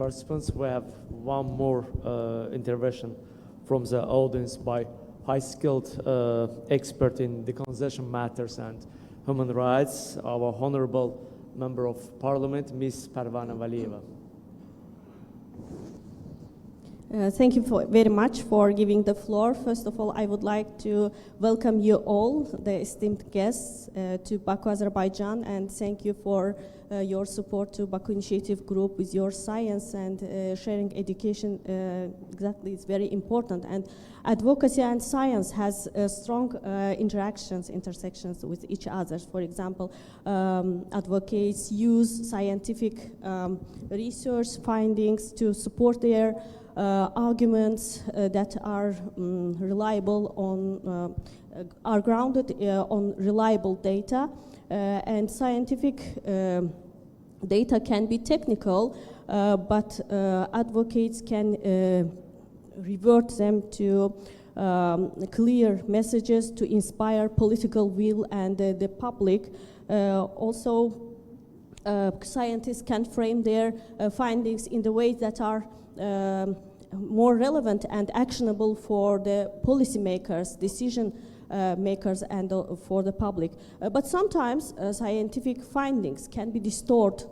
Participants, we have one more intervention from the audience by high-skilled expert in decolonization matters and human rights, our Honorable Member of Parliament, Ms. Parvana Valiyeva. Thank you very much for giving the floor. First of all, I would like to welcome you all, the esteemed guests, to Baku, Azerbaijan, and thank you for your support to Baku Initiative Group with your science and sharing education. Exactly, it's very important. And advocacy and science has strong intersections with each other. For example, advocates use scientific research findings to support their arguments that are reliable on, are grounded on reliable data, and scientific data can be technical, but advocates can revert them to clear messages to inspire political will and the public. Also, scientists can frame their findings in the ways that are more relevant and actionable for the policymakers, decision makers, and for the public. But sometimes scientific findings can be distorted,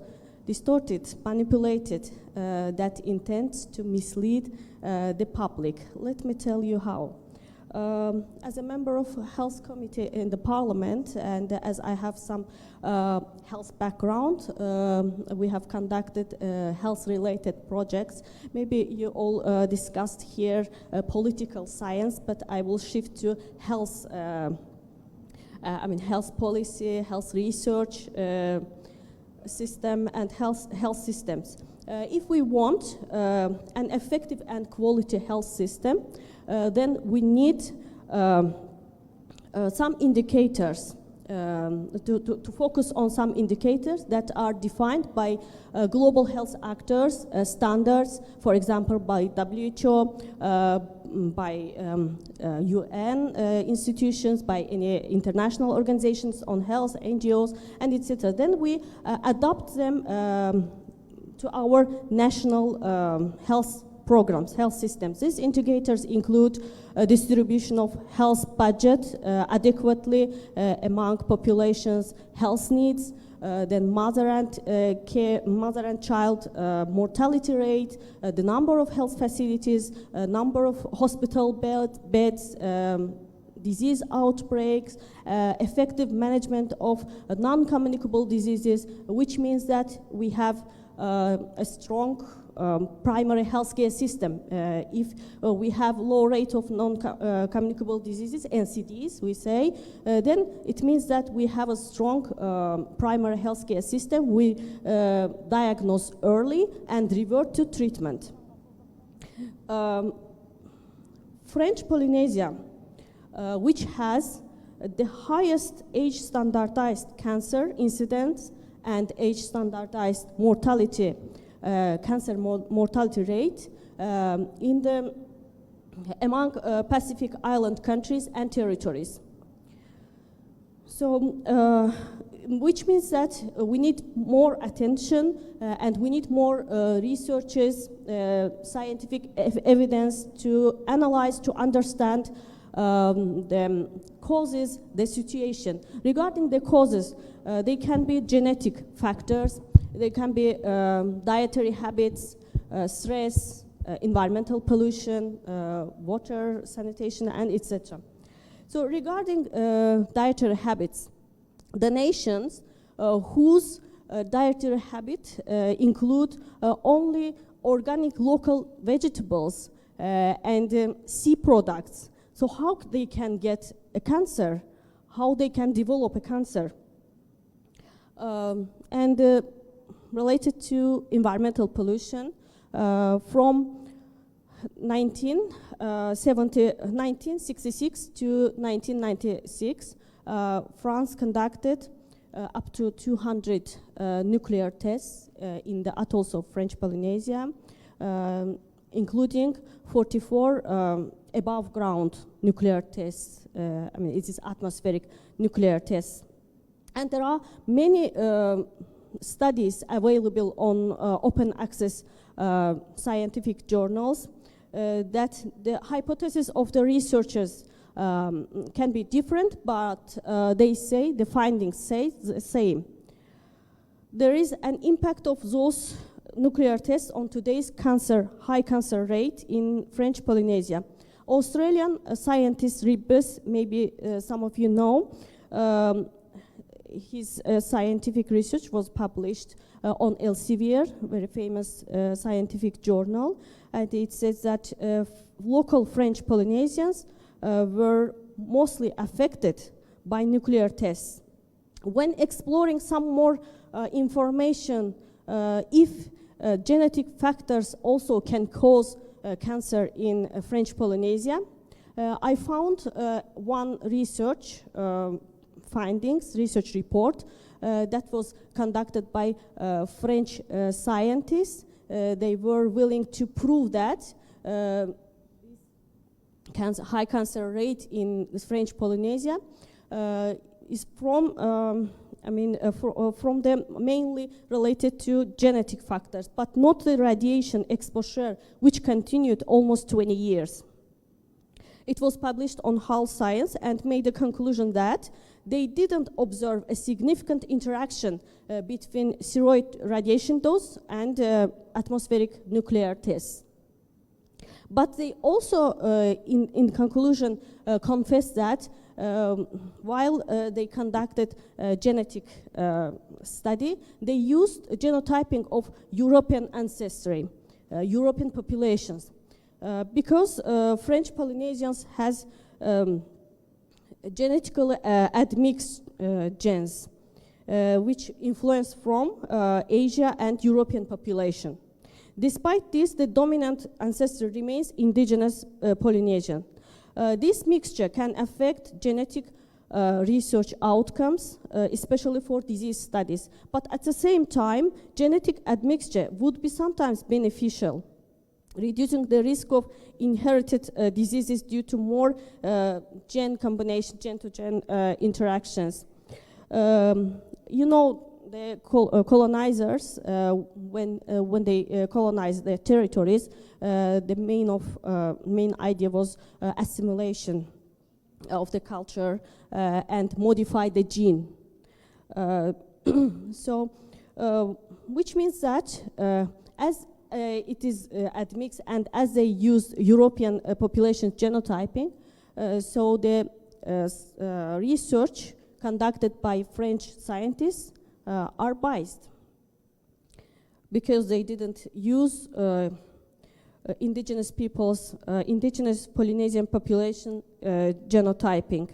manipulated, that intends to mislead the public. Let me tell you how. As a member of Health Committee in the Parliament, and as I have some health background, we have conducted health-related projects. Maybe you all discussed here political science, but I will shift to health. Health policy, health research system, and health systems. If we want an effective and quality health system, then we need some indicators, to focus on some indicators that are defined by global health actors, standards, for example, by WHO, by UN institutions, by any international organizations on health, NGOs, and etc. Then we adopt them to our national health programs, health systems. These indicators include distribution of health budget adequately among populations' health needs, then mother and child mortality rate, the number of health facilities, number of hospital beds, disease outbreaks, effective management of non-communicable diseases, which means that we have a strong primary healthcare system. If we have low rate of non-communicable diseases, NCDs, we say, then it means that we have a strong primary healthcare system. We diagnose early and revert to treatment. French Polynesia, which has the highest age standardized cancer incidence and age standardized mortality, cancer mortality rate among Pacific Island countries and territories. So, which means that we need more attention and we need more researches, scientific evidence to analyze, to understand the causes, the situation. Regarding the causes, they can be genetic factors, they can be dietary habits, stress, environmental pollution, water sanitation, and etc. So regarding dietary habits, the nations whose dietary habit include only organic local vegetables and sea products. So how they can get a cancer, how they can develop a cancer. Related to environmental pollution, from 1966 to 1996, France conducted up to 200 nuclear tests in the atolls of French Polynesia, including 44 above ground nuclear tests. It is atmospheric nuclear tests. And there are many studies available on open access scientific journals, that the hypothesis of the researchers can be different, but they say, the findings say the same. There is an impact of those nuclear tests on today's high cancer rate in French Polynesia. Australian scientist Ribbes, maybe some of you know, his scientific research was published on Elsevier, very famous scientific journal, and it says that local French Polynesians were mostly affected by nuclear tests. When exploring some more information, if genetic factors also can cause cancer in French Polynesia, I found one research report that was conducted by French scientists. They were willing to prove that high cancer rate in French Polynesia is from them mainly related to genetic factors, but not the radiation exposure, which continued almost 20 years. It was published on Health Science and made the conclusion that they didn't observe a significant interaction between steroid radiation dose and atmospheric nuclear tests. But they also, in conclusion, confessed that while they conducted a genetic study, they used genotyping of European ancestry, European populations, because French Polynesians has genetically admixed genes, which influence from Asia and European population. Despite this, the dominant ancestry remains indigenous Polynesian. This mixture can affect genetic research outcomes, especially for disease studies. But at the same time, genetic admixture would be sometimes beneficial, reducing the risk of inherited diseases due to more gene combination, gene-to-gene interactions. You know, the colonizers, when they colonized their territories, the main idea was assimilation of the culture and modify the gene. Which means that as it is admixed and as they use European population genotyping, so the research conducted by French scientists are biased because they didn't use indigenous peoples, indigenous Polynesian population genotyping.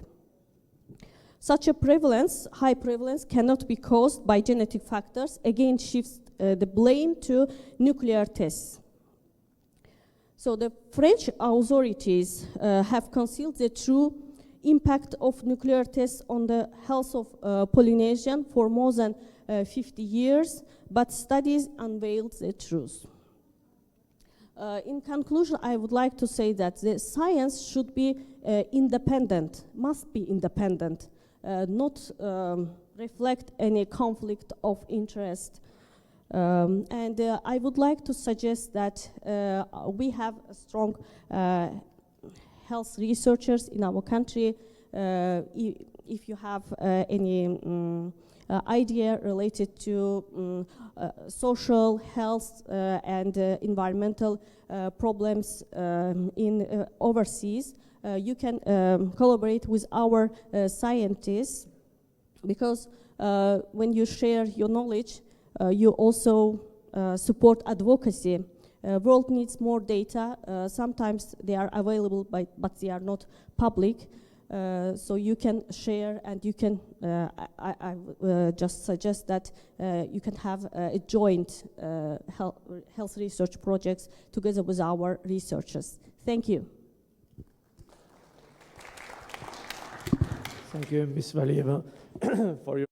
Such a prevalence, high prevalence, cannot be caused by genetic factors, again shifts the blame to nuclear tests. So the French authorities have concealed the true impact of nuclear tests on the health of Polynesian for more than 50 years, but studies unveiled the truth. In conclusion, I would like to say that the science should be independent, must be independent, not reflect any conflict of interest. I would like to suggest that we have a strong health researchers in our country. If you have any idea related to social health and environmental problems in overseas, you can collaborate with our scientists, because when you share your knowledge, you also support advocacy. World needs more data. Sometimes they are available, but they are not public. So you can share, and you can, I just suggest that you can have a joint health research projects together with our researchers. Thank you. Thank you, Ms. Valiyeva, for your